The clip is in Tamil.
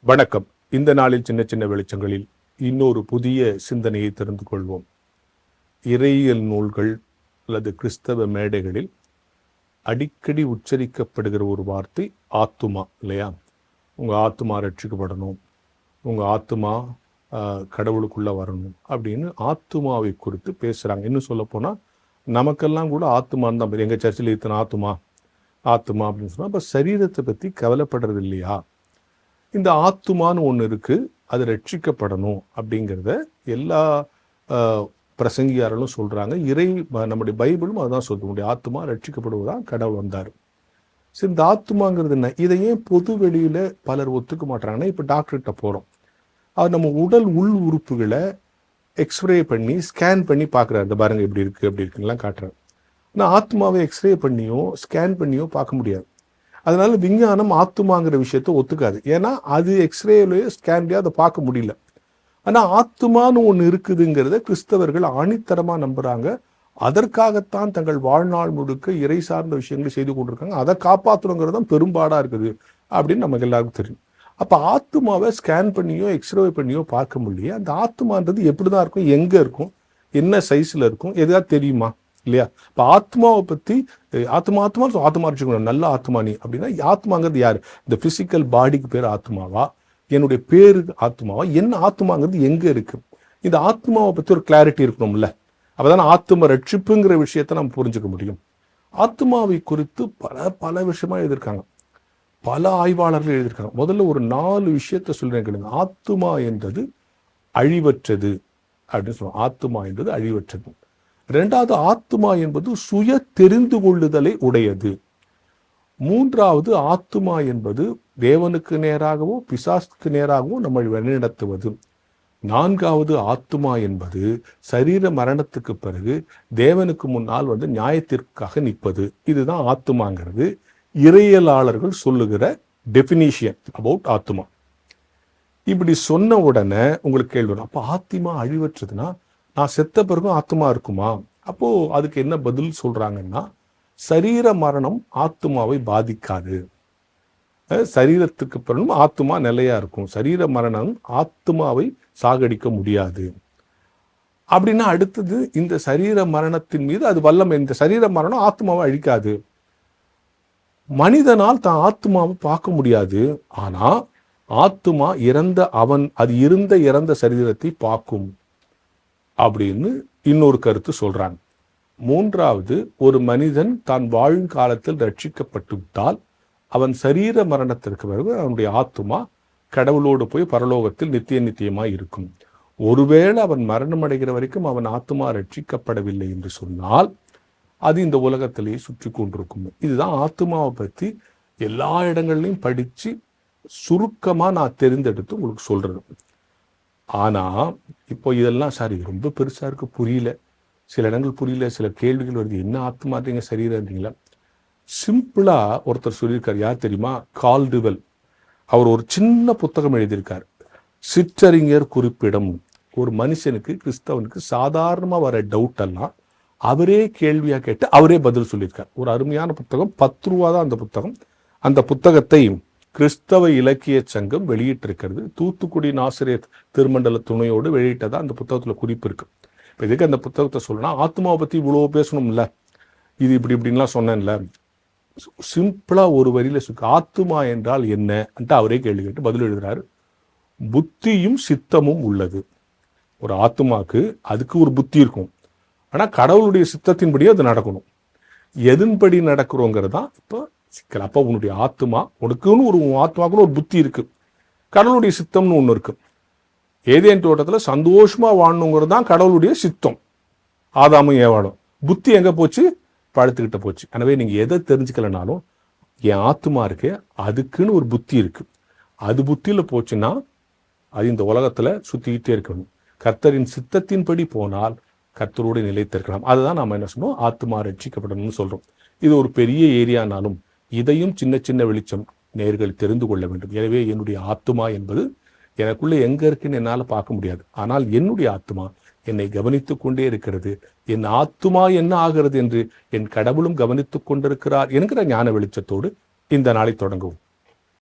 வணக்கம். இந்த நாளில் சின்ன சின்ன வெளிச்சங்களில் இன்னொரு புதிய சிந்தனையை தெரிந்து கொள்வோம். இறையியல் நூல்கள் அல்லது கிறிஸ்தவ மேடைகளில் அடிக்கடி உச்சரிக்கப்படுகிற ஒரு வார்த்தை ஆத்துமா, இல்லையா? உங்கள் ஆத்துமா ரட்சிக்கப்படணும், உங்கள் ஆத்துமா கடவுளுக்குள்ளே வரணும் அப்படின்னு ஆத்துமாவை குறித்து பேசுகிறாங்க. இன்னும் சொல்லப்போனால் நமக்கெல்லாம் கூட ஆத்துமான்னு தான், எங்கள் சர்ச்சில் இத்தனை ஆத்துமா அப்படின்னு சொன்னால், அப்போ சரீரத்தை பற்றி கவலைப்படுறது இல்லையா? இந்த ஆத்துமான்னு ஒன்று இருக்குது, அது ரட்சிக்கப்படணும் அப்படிங்கிறத எல்லா பிரசங்கியாரர்களும் சொல்கிறாங்க. நம்முடைய பைபிளும் அதுதான் சொல்ல முடியும். ஆத்துமா ரட்சிக்கப்படுவதான் கடவுள் வந்தார். சரி, இந்த ஆத்துமாங்கிறது என்ன? இதை ஏன் பொது வெளியில் பலர் ஒத்துக்க மாட்டாங்கன்னா, இப்போ டாக்டர்கிட்ட போகிறோம், அவர் நம்ம உடல் உள் உறுப்புகளை எக்ஸ்ரே பண்ணி ஸ்கேன் பண்ணி பார்க்குறாரு. இந்த பாருங்க இப்படி இருக்குது அப்படி இருக்குங்கலாம் காட்டுறாரு. ஆனால் ஆத்மாவை எக்ஸ்ரே பண்ணியோ ஸ்கேன் பண்ணியோ பார்க்க முடியாது. அதனால விஞ்ஞானம் ஆத்துமாங்கிற விஷயத்த ஒத்துக்காது. ஏன்னா அது எக்ஸ்ரேலையோ ஸ்கேன்லையோ அதை பார்க்க முடியல. ஆனால் ஆத்துமான்னு ஒன்று இருக்குதுங்கிறத கிறிஸ்தவர்கள் ஆணித்தரமாக நம்புகிறாங்க. அதற்காகத்தான் தங்கள் வாழ்நாள் முழுக்க இறை சார்ந்த விஷயங்களை செய்து கொண்டிருக்காங்க. அதை காப்பாற்றணுங்கிறது தான் பெரும்பாடாக இருக்குது அப்படின்னு நமக்கு எல்லாருக்கும் தெரியும். அப்போ ஆத்துமாவை ஸ்கேன் பண்ணியோ எக்ஸ்ரே பண்ணியோ பார்க்க முடியல. அந்த ஆத்துமான்றது எப்படி தான் இருக்கும், எங்கே இருக்கும், என்ன சைஸில் இருக்கும், எதாவது தெரியுமா? இல்லையா? இப்போ ஆத்மாவை பற்றி ஆத்மா வச்சுக்கணும். நல்ல ஆத்மா நீ அப்படின்னா, ஆத்மாங்கிறது யார்? இந்த பிசிக்கல் பாடிக்கு பேர் ஆத்மாவா, என்னுடைய பேரு ஆத்மாவா, என்ன ஆத்மாங்கிறது எங்கே இருக்கு? இந்த ஆத்மாவை பற்றி ஒரு கிளாரிட்டி இருக்கணும்ல. அப்போதான் ஆத்ம ரட்சிப்புங்கிற விஷயத்த நம்ம புரிஞ்சுக்க முடியும். ஆத்மாவை குறித்து பல விஷயமா எழுதியிருக்காங்க, பல ஆய்வாளர்கள் எழுதியிருக்காங்க. முதல்ல ஒரு 4 விஷயத்த சொல்றேன் கேளுங்க. ஆத்மா என்றது அழிவற்றது அப்படின்னு சொல்லுவோம். ஆத்மா என்றது அழிவற்றது. 2வது, ஆத்மா என்பது சுய தெரிந்து கொள்ளுதலை உடையது. 3வது, ஆத்மா என்பது தேவனுக்கு நேராகவோ பிசாசுக்கு நேராகவோ நம்மை வழிநடத்துவது. 4வது, ஆத்மா என்பது சரீர மரணத்துக்கு பிறகு தேவனுக்கு முன்னால் நியாயத்திற்காக நிற்பது. இதுதான் ஆத்மாங்கிறது இறையியலாளர்கள் சொல்லுகிற டெஃபினிஷன் அபவுட் ஆத்மா. இப்படி சொன்ன உடனே உங்களுக்கு கேள்வி வரும், அப்போ ஆத்மா அழிவற்றதுன்னா நான் செத்த பிறகும் ஆத்மா இருக்குமா? அப்போ அதுக்கு என்ன பதில் சொல்றாங்கன்னா, சரீர மரணம் ஆத்மாவை பாதிக்காது. சரீரத்துக்கு பிறகும் ஆத்மா நிலையா இருக்கும். சரீர மரணம் ஆத்மாவை சாகடிக்க முடியாது. அப்படின்னா அடுத்தது, இந்த சரீர மரணத்தின் மீது அது வல்லமை. இந்த சரீர மரணம் ஆத்மாவை அழிக்காது. மனிதனால் தான் ஆத்மாவை பார்க்க முடியாது. ஆனா ஆத்மா இறந்த சரீரத்தை பார்க்கும் அப்படின்னு இன்னொரு கருத்து சொல்றாங்க. 3வது, ஒரு மனிதன் தான் வாழும் காலத்தில் ரட்சிக்கப்பட்டு விட்டால் அவன் சரீர மரணத்திற்கு பிறகு அவனுடைய ஆத்மா கடவுளோடு போய் பரலோகத்தில் நித்தியமாய் இருக்கும். ஒருவேளை அவன் மரணம் அடைகிற வரைக்கும் அவன் ஆத்மா ரட்சிக்கப்படவில்லை என்று சொன்னால் அது இந்த உலகத்திலேயே சுற்றி கொண்டிருக்கும். இதுதான் ஆத்மாவை பற்றி எல்லா இடங்கள்லையும் படிச்சு சுருக்கமா நான் தெரிந்தெடுத்து உங்களுக்கு சொல்றது. ஆனா இப்போ இதெல்லாம் ரொம்ப பெருசா இருக்கு, புரியல, சில இடங்கள் புரியல, சில கேள்விகள் வருது. என்ன ஆத்மாட்டீங்க சரீரன்றீங்களா? சிம்பிளா ஒருத்தர் சொல்லியிருக்காரு. யார் தெரியுமா? கால்டுவெல். அவர் ஒரு சின்ன புத்தகம் எழுதியிருக்கார், சிற்றறிஞர் குறிப்பிடம். ஒரு மனுஷனுக்கு, கிறிஸ்தவனுக்கு சாதாரணமா வர டவுட் எல்லாம் அவரே கேள்வியா கேட்டு அவரே பதில் சொல்லியிருக்கார். ஒரு அருமையான புத்தகம். 10 ரூபா தான் அந்த புத்தகம். அந்த புத்தகத்தை கிறிஸ்தவ இலக்கிய சங்கம் வெளியிட்டிருக்கிறது. தூத்துக்குடி நாசிரியர் திருமண்டல துணையோடு வெளியிட்டதா அந்த புத்தகத்துல குறிப்பு இருக்கு. இப்போ இதுக்கு அந்த புத்தகத்தை சொல்லணும், ஆத்மாவை பத்தி இவ்வளவு பேசணும்ல, இது இப்படின்லாம் சொன்னேன்ல. சிம்பிளா ஒரு வரியில ஆத்மா என்றால் என்ன அவரே கேள்வி கேட்டு பதில் எழுதுறாரு. புத்தியும் சித்தமும் உள்ளது. ஒரு ஆத்மாக்கு அதுக்கு ஒரு புத்தி இருக்கும், ஆனா கடவுளுடைய சித்தத்தின்படியே அது நடக்கணும். எதன்படி நடக்கிறோங்கிறது தான் இப்போ சிக்கல். அப்போ உன்னுடைய ஆத்மா, உனக்குன்னு ஒரு ஆத்மாக்குன்னு ஒரு புத்தி இருக்கு, கடவுளுடைய சித்தம்னு ஒன்று இருக்கு. ஏதேன் தோட்டத்தில் சந்தோஷமா வாழணுங்கிறது தான் கடவுளுடைய சித்தம். ஆதாமும் ஏவாளும். புத்தி எங்க போச்சு? பழுத்துக்கிட்ட போச்சு. எனவே நீங்க எதை தெரிஞ்சுக்கலனாலும், என் ஆத்மா இருக்கு, அதுக்குன்னு ஒரு புத்தி இருக்கு, அது புத்தியில போச்சுன்னா அது இந்த உலகத்துல சுத்திக்கிட்டே இருக்கணும். கர்த்தரின் சித்தத்தின்படி போனால் கர்த்தரோடு நிலைத்திருக்கலாம். அதுதான் நாம என்ன சொன்னோம், ஆத்மா ரட்சிக்கப்படணும்னு சொல்றோம். இது ஒரு பெரிய ஏரியானாலும் இதையும் சின்ன சின்ன வெளிச்சம் நேர்கள் தெரிந்து கொள்ள வேண்டும். எனவே என்னுடைய ஆத்மா என்பது எனக்குள்ள எங்க இருக்குன்னு என்னால பார்க்க முடியாது, ஆனால் என்னுடைய ஆத்மா என்னை கவனித்துக் கொண்டே இருக்கிறது. என் ஆத்மா என்ன ஆகிறது என்று என் கடவுளும் கவனித்துக் கொண்டிருக்கிறார் என்கிற ஞான வெளிச்சத்தோடு இந்த நாளை தொடங்குவோம்.